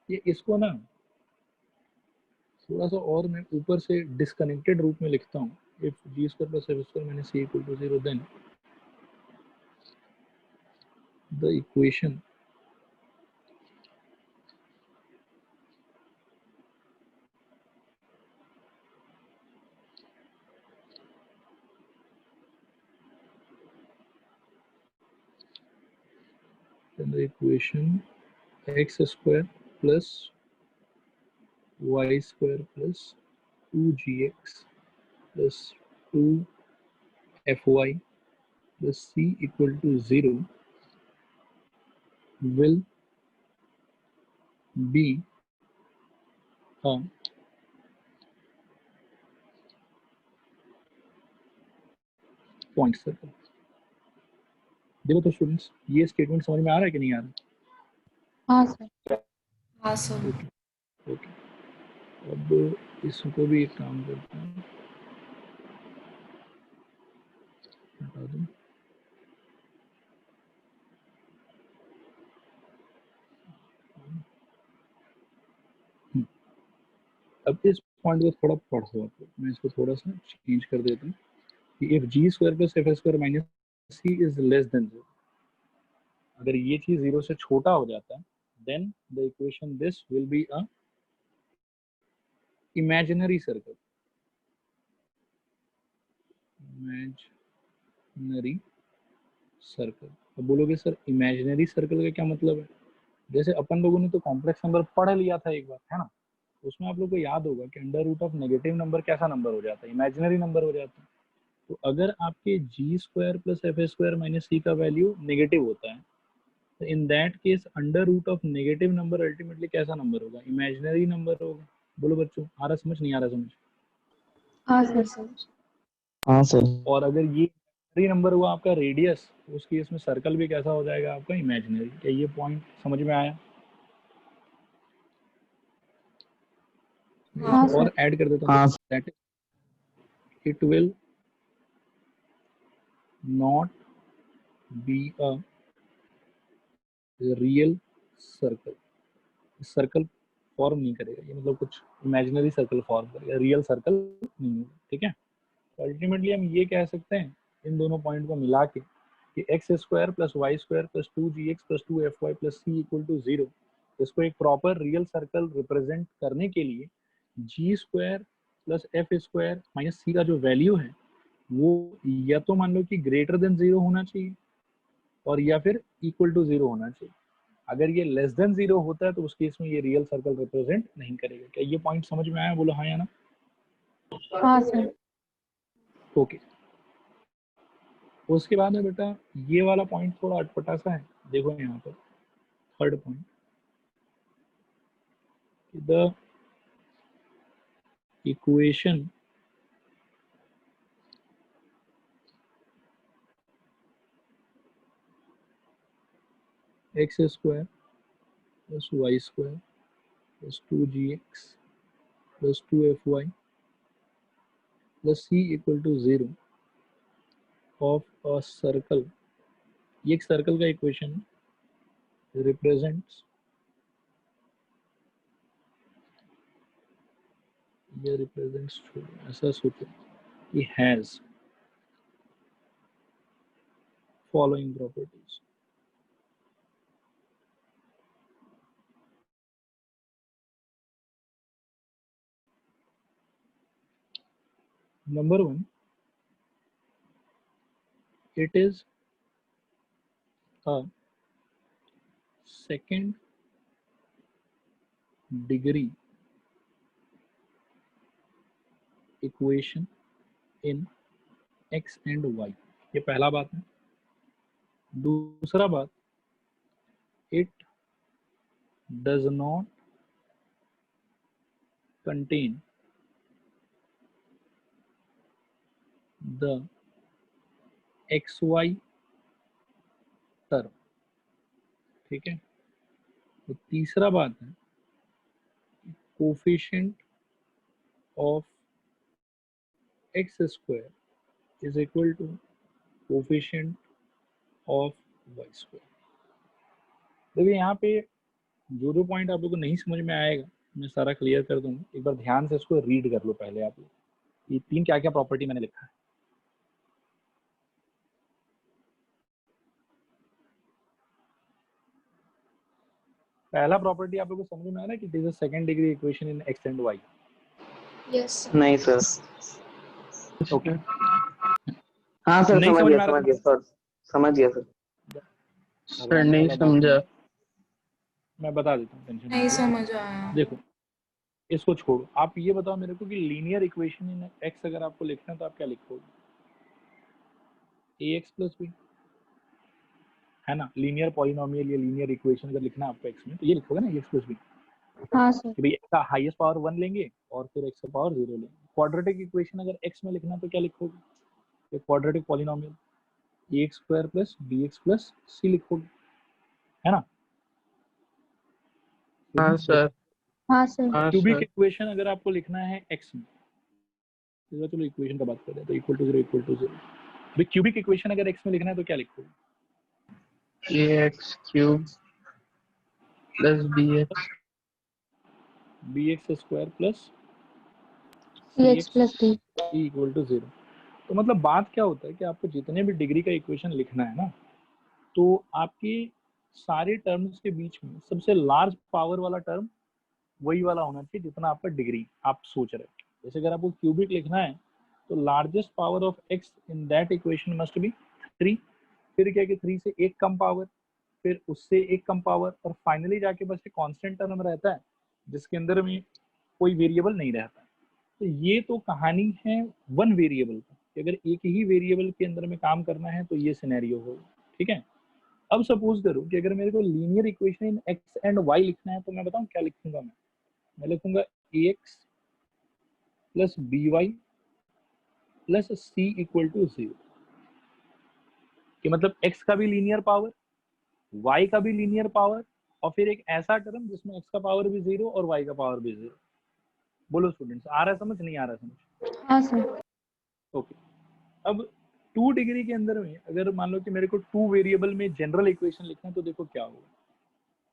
ये इसको ना थोड़ा सा और मैं ऊपर से डिस्कनेक्टेड रूप में लिखता हूँ। If g square plus f square minus c equal to 0, then the equation x square plus y square plus 2gx plus 2fy plus c equal to 0 will be a point circle. देखो तो स्टूडेंट्स, ये स्टेटमेंट समझ में आ रहा है कि नहीं आ रहा? हाँ सर। हाँ सर। ओके, अब इसको भी एक काम करते हैं, हटा दूं। अब इस पॉइंट को थोड़ा पढ़ो आप, मैं इसको थोड़ा सा चेंज कर देता हूँ कि if g square plus f square minus c is less than 0, अगर ये चीज 0 से छोटा हो जाता है then the equation this will be a imaginary circle. Imaginary circle. अब बोलोगे सर इमेजिनरी सर्कल का क्या मतलब है? जैसे अपन लोगों ने तो कॉम्प्लेक्स नंबर पढ़ लिया था एक बार, है ना? उसमें आप लोग को याद होगा कि under root of negative number कैसा नंबर हो जाता है, इमेजिनरी नंबर हो जाता है। तो अगर आपके g square plus f square minus c का वैल्यू नेगेटिव होता है तो in that case under root of negative number ultimately कैसा नंबर होगा, इमेजिनरी नंबर होगा। बोलो बच्चों, आ रहा समझ, नहीं आ रहा समझ? हाँ सर। हाँ सर। और अगर ये नंबर हुआ आपका रेडियस, तो उस केस में सर्कल भी कैसा हो जाएगा आपका, इमेजिनरी। क्या ये पॉइंट समझ में आया? हाँ और सर। ऐड कर देता हूँ, हाँ that it will not be a real circle. Circle form नहीं करेगा ये, मतलब कुछ इमेजिनरी सर्कल फॉर्म करेगा, रियल सर्कल नहीं होगा, ठीक है? तो अल्टीमेटली हम ये कह सकते हैं इन दोनों पॉइंट को मिला के कि x square plus y square plus 2gx plus 2fy plus c equal to 0, इसको एक प्रॉपर रियल सर्कल रिप्रेजेंट करने के लिए g square plus f square minus c का जो वैल्यू है वो या तो मान लो कि ग्रेटर देन 0 होना चाहिए और या फिर इक्वल टू 0 होना चाहिए। अगर ये लेस देन 0 होता है तो उस केस में ये रियल सर्कल रिप्रेजेंट नहीं करेगा। क्या ये पॉइंट समझ में आया? बोलो हाँ या ना? हाँ सर। ओके, उसके बाद में बेटा ये वाला पॉइंट थोड़ा अटपटा सा है, देखो यहाँ पर third point, the equation x square plus y square plus 2gx plus 2fy plus c equal to 0 of a circle, ये एक सर्कल का इक्वेशन रिप्रेजेंट्स, ये रिप्रेजेंट्स ऐसा सोचो कि has following properties. Number 1, it is a second degree equation in x and y, ये पहला बात है। दूसरा बात, it does not contain the xy term, ठीक है। तो तीसरा बात है, coefficient of x square is equal to coefficient of y square. देखिए यहाँ पे जो पॉइंट आप लोगों को नहीं समझ में आएगा मैं सारा क्लियर कर दूंगा, एक बार ध्यान से इसको रीड कर लो पहले आप लोग, ये तीन क्या क्या प्रॉपर्टी मैंने लिखा है। पहला प्रॉपर्टी आप लोगों को समझ में आ रहा है कि it is a second degree equation in x and y। Yes sir. नहीं सर। ओके, हाँ सर, नहीं समझ समझ गया में आ रहा समझ गया सर, समझ गया सर। सर नहीं समझा। मैं बता देता हूँ, टेंशन नहीं समझ आया। देखो इसको छोड़ो, आप ये बताओ मेरे को कि लीनियर इक्वेशन इन x अगर आपको लिखना है तो आप क्या लिखोगे? ax प्लस b, है ना। लीनियर पॉलिनोमियल या लीनियर इक्वेशन अगर लिखना है आपको x में तो ये लिखोगे ना, ax प्लस b। हाँ सर। कि भाई x का हाईएस्ट पावर 1 लेंगे और फिर x का पावर 0 लेंगे। क्वाड्रेटिक इक्वेशन अगर x में लिखना है तो क्या लिखोगे? ये quadratic polynomial ax square plus bx plus c लिखोगे, है ना। हाँ सर। हाँ सर। हाँ क्यूबिक सर। इक्वेशन अगर आपको लिखना है x में, चलो इक्वेशन का बात करते हैं, तो इक्वल टू 0 इक्वल टू 0। भाई क्यूबिक इक्वेशन अगर x में लिखना है तो क्या लिखोगे? ax cube plus bx square plus cx plus d equal to 0। तो मतलब बात क्या होता है कि आपको जितने भी डिग्री का इक्वेशन लिखना है ना, तो आपके सारे टर्म्स के बीच में सबसे लार्ज पावर वाला टर्म वही वाला होना चाहिए जितना आपका डिग्री आप सोच रहे हैं। जैसे अगर आपको क्यूबिक लिखना है तो largest power of x in that equation must be 3, फिर क्या कि 3 से एक कम पावर, फिर उससे एक कम पावर, और फाइनली जाके बस एक कांस्टेंट टर्म रहता है जिसके अंदर में कोई वेरिएबल नहीं रहता। तो ये तो कहानी है वन वेरिएबल का, कि अगर एक ही वेरिएबल के अंदर में काम करना है तो ये सिनेरियो होगा, ठीक है। अब सपोज करो कि अगर मेरे को linear equation in x and y लिखना है तो मैं बताऊं क्या लिखूंगा। मैं लिखूंगा ax plus by plus c equal to 0, कि मतलब x का भी लीनियर पावर, y का भी लीनियर पावर, और फिर एक ऐसा टर्म जिसमें x का पावर भी 0 और y का पावर भी 0। बोलो स्टूडेंट्स, आ रहा है समझ, नहीं आ रहा समझ? हाँ सर। ओके, अब 2 डिग्री के अंदर में अगर मान लो कि मेरे को 2 वेरिएबल में जनरल इक्वेशन लिखना है तो देखो क्या होगा।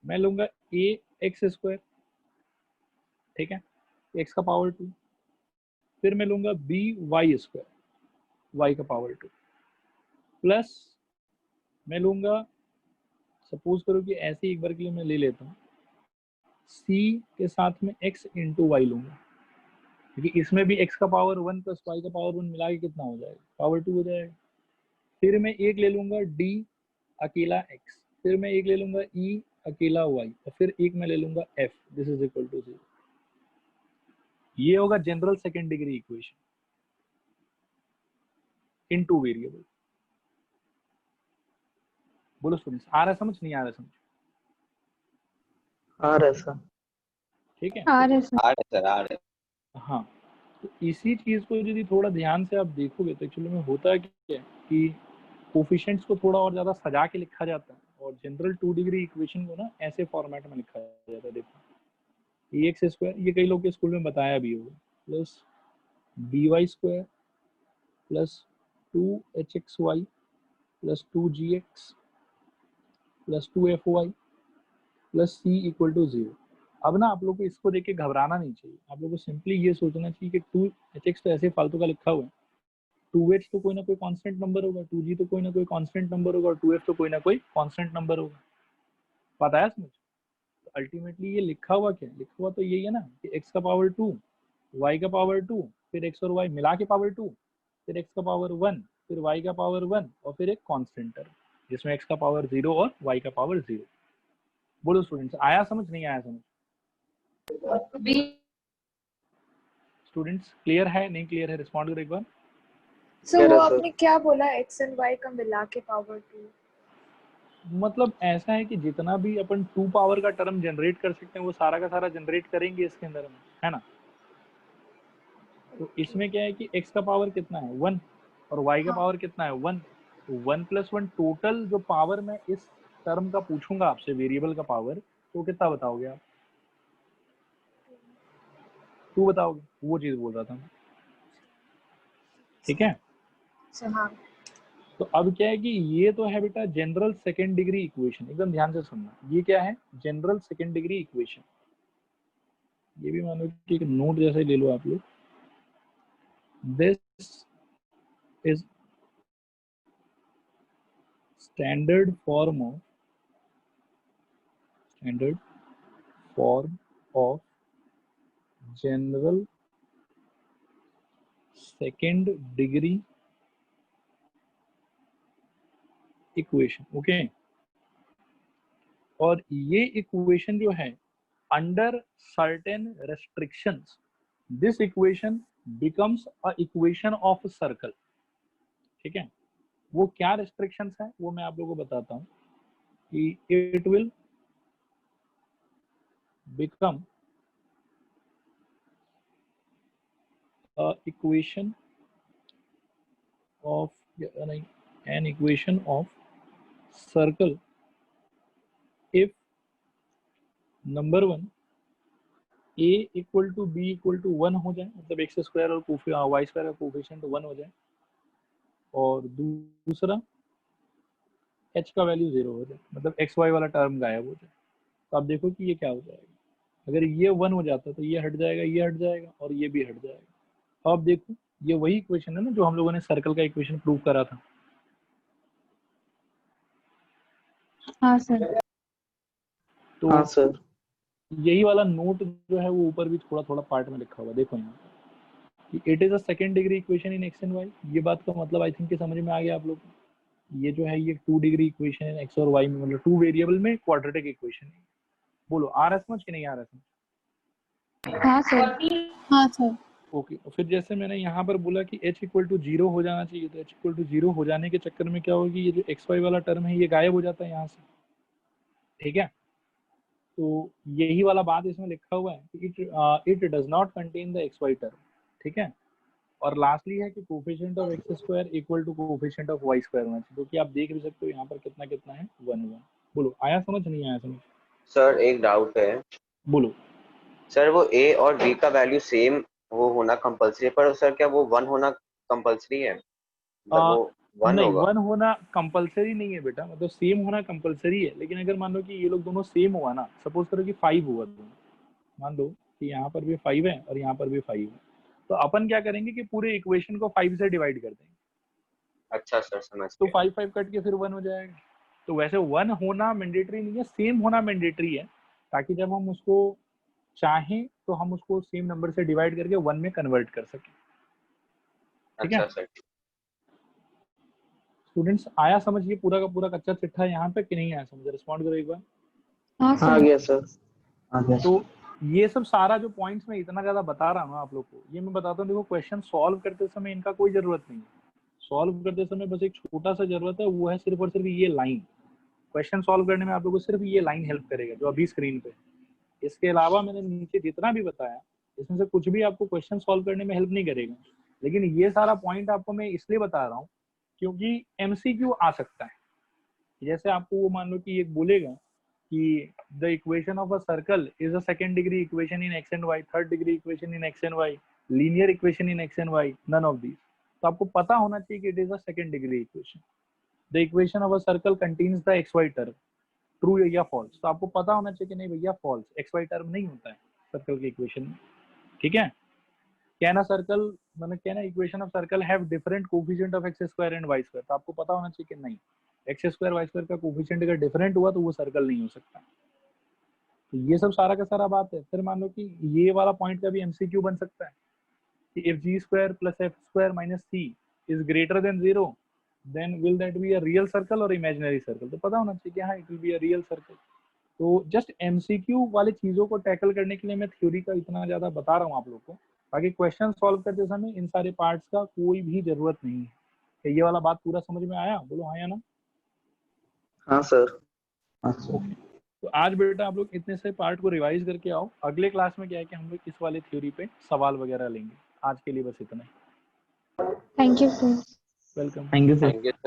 मैं लूंगा a x स्क्वायर, ठीक है, x का पावर 2, फिर मैं लूंगा b y स्क्वायर, y का पावर 2, प्लस मैं लूंगा, सपोज करो कि ऐसे एक बार के लिए मैं ले लेता हूँ, c के साथ में x इंटू वाई लूंगा, क्योंकि इसमें भी x का पावर 1 प्लस y का पावर 1 मिला के कितना हो जाएगा, पावर 2 हो जाएगा। फिर मैं एक ले लूंगा d अकेला x, फिर मैं एक ले लूंगा e अकेला y, और फिर एक मैं ले लूंगा f, this is equal to 0। ये होगा general second degree equation in 2 variable. बोलो स्टूडेंट्स, आ रहा है समझ, नहीं आ रहा समझ? आ रहा है सर। ठीक है। आर है सर। आर है सर, आर है। हाँ, तो इसी चीज को यदि थोड़ा ध्यान से आप देखोगे तो एक्चुअली में होता क्या है कि कोफिशिएंट्स को थोड़ा और ज्यादा सजा के लिखा जाता है और जनरल 2 डिग्री इक्वेशन को ना ऐसे फॉर्मेट में लिखा जाता है। देखो एक्स स्क्वायर, ये कई लोग के स्कूल में बताया भी होगा, plus b y square plus 2hxy plus 2gx plus 2fy plus c equal to 0। अब ना आप लोग को इसको देख के घबराना नहीं चाहिए, आप लोग को सिंपली ये सोचना चाहिए कि 2hx तो ऐसे फालतू का लिखा हुआ है, 2h तो कोई ना कोई कांस्टेंट नंबर होगा, 2g तो कोई ना कोई कांस्टेंट नंबर होगा और 2f तो कोई ना कोई कांस्टेंट नंबर होगा। पता है समझ? तो अल्टीमेटली ये लिखा हुआ क्या है? लिखा हुआ तो यही है ना कि x का पावर 2, y का पावर 2, फिर x और y मिला के पावर 2, फिर x का पावर 1, फिर y का पावर 1 और फिर एक कांस्टेंट टर्म जिसमें x का पावर 0 और y का पावर 0। बोलो स्टूडेंट्स, आया समझ नहीं आया समझ? स्टूडेंट्स क्लियर है नहीं क्लियर है? रिस्पॉन्ड करो एक बार। सर वो आपने क्या बोला, एक्स एंड वाई का मिला के पावर 2? मतलब ऐसा है कि जितना भी अपन 2 पावर का टर्म जनरेट कर सकते हैं वो सारा का सारा जनरेट करेंगे इसके अंदर में, है ना। तो इसमें क्या है कि x का पावर कितना है 1 और y का पावर कितना है 1, तो 1 + 1 टोटल जो पावर मैं इस टर्म का पूछूंगा आपसे, वेरिएबल का पावर, तो कितना बताओगे आप? 2 बताओगे, वो चीज बोल रहा था मैं। ठीक है। हाँ। तो अब क्या है कि ये तो है बेटा जनरल सेकेंड डिग्री इक्वेशन, एकदम ध्यान से सुनना। ये क्या है? General second degree equation. ये भी मानो कि एक नोट जैसा ही ले लो आप लोग। This is standard form of general second degree equation। Okay, और ये इक्वेशन जो है under certain restrictions this equation becomes a equation of circle. ठीक है, वो क्या रेस्ट्रिक्शंस है वो मैं आप लोगों को बताता हूँ कि it will become equation of an equation of circle if number 1 a equal to b equal to 1 हो जाए, मतलब एक्स स्क्वायर और वाई स्क्वायर का कोफिशिएंट 1 हो जाए, और दूसरा h का वैल्यू 0 हो जाए, मतलब एक्स वाई वाला टर्म गायब हो जाए। तो आप देखो कि ये क्या हो जाएगा। अगर ये 1 हो जाता तो ये हट जाएगा, ये हट जाएगा और ये भी हट जाएगा। तो आप देखो ये वही इक्वेशन है ना जो हम लोगों ने सर्कल का इक्वेशन प्रूव करा था। हाँ सर। तो हाँ सर। यही वाला नोट जो है वो ऊपर भी थोड़ा थोड़ा पार्ट में लिखा हुआ, देखो यहाँ कि it is a second degree equation in x and y. ये बात का मतलब आई थिंक समझ में आ गया आप लोग को। ये जो है ये 2 डिग्री इक्वेशन है एक्स और वाई में, मतलब 2 वेरिएबल में क्वाड्रेटिक इक्वेशन है। बोलो आ रहा है समझ कि नहीं आ रहा है समझ? हाँ सर। हाँ सर। ओके, और फिर जैसे मैंने यहाँ पर बोला कि h इक्वल टू 0 हो जाना चाहिए, तो h इक्वल टू 0 हो जाने के चक्कर में क्या होगी, ये जो एक्स वाई वाला टर्म है ये गायब हो जाता है यहाँ से। ठीक है, तो यही वाला बात इसमें लिखा हुआ है कि it does not contain the x y term. ठीक है, और लास्टली है कि coefficient of x square equal to coefficient of y square होना चाहिए, क्योंकि आप देख भी सकते हो यहाँ पर कितना कितना है 1 1। बोलो आया समझ नहीं आया समझ? सर एक डाउट है। बोलो। सर वो a और b का वैल्यू सेम वो होना कंपलसरी है, पर सर क्या वो 1 होना कंपलसरी है? मतलब वो 1 नहीं, होगा? 1 होना कंपलसरी नहीं है बेटा, मतलब सेम होना कंपलसरी है। लेकिन अगर मान लो कि ये लोग दोनों सेम हुआ ना, सपोज करो कि 5 हुआ दोनों, मान लो कि यहाँ पर भी 5 है और यहाँ पर भी 5 है, तो अपन क्या करेंगे कि पूरे इक्वेशन को 5 से डिवाइड कर देंगे। अच्छा सर, समझ तो गया। 5 5 कट के फिर 1 हो जाएगा। तो वैसे 1 होना मैंडेटरी नहीं है, सेम होना मैंडेटरी है, ताकि जब हम उसको चाहें तो हम उसको सेम नंबर से डिवाइड करके 1 में कन्वर्ट कर सकें। ठीक है अच्छा सर। स्टूडेंट्स, आया समझ ये पूरा का पूरा कच्चा चिट्ठा यहाँ पे कि नहीं आया समझ? रिस्पॉन्ड करो एक बार। हाँ आ सर। गया सर। आ गया तो ये सब सारा जो पॉइंट्स में इतना ज्यादा बता रहा हूँ आप लोग को, ये मैं बताता हूँ, देखो क्वेश्चन सॉल्व करते समय इनका कोई जरूरत नहीं है। सॉल्व करते समय बस एक छोटा सा जरूरत है, वो है सिर्फ और सिर्फ ये लाइन। क्वेश्चन सॉल्व करने में आप लोग को सिर्फ ये लाइन हेल्प करेगा जो अभी स्क्रीन पे। इसके अलावा मैंने नीचे जितना भी बताया इसमें से कुछ भी आपको क्वेश्चन सॉल्व करने में हेल्प नहीं करेगा, लेकिन ये सारा पॉइंट आपको मैं इसलिए बता रहा हूँ क्योंकि एमसीक्यू आ सकता है। जैसे आपको वो मान लो कि एक बोलेगा कि the equation of a circle is a second degree equation in x and y, third degree equation in x and y, linear equation in x and y, none of these. तो आपको पता होना चाहिए कि it is a second degree equation. The equation of a circle contains the x y term, true या फॉल्स। तो आपको पता होना चाहिए कि नहीं भैया फॉल्स, एक्स वाई टर्म नहीं होता है सर्कल के इक्वेशन में, ठीक है। कैन अ सर्कल मतलब can a equation of circle have different coefficient of x square and y square. तो आपको पता होना चाहिए कि नहीं, एक्स स्क्वायर वाई स्क्वायर का कोफिशिएंट अगर डिफरेंट हुआ तो वो सर्कल नहीं हो सकता। तो ये सब सारा का सारा बात है। फिर मान लो कि ये वाला पॉइंट का भी एमसीक्यू बन सकता है कि if g square plus f square minus c is greater than 0 then will that be a real circle और इमेजिनरी सर्कल। तो पता होना चाहिए कि हाँ it will be a real circle. तो जस्ट एमसीक्यू वाली चीजों को टैकल करने के लिए मैं थ्योरी का इतना ज्यादा बता रहा हूँ आप लोग को, बाकी क्वेश्चन सॉल्व करते समय इन सारे पार्ट्स का कोई भी जरूरत नहीं है। ये वाला बात पूरा समझ में आया? बोलो हाँ या ना। हाँ सर। ओके, तो आज बेटा आप लोग इतने से पार्ट को रिवाइज करके आओ। अगले क्लास में क्या है कि हम लोग इस वाले थ्योरी पे सवाल वगैरह लेंगे। आज के लिए बस इतना ही। Thank you, sir. Welcome. Thank you sir. Thank you sir.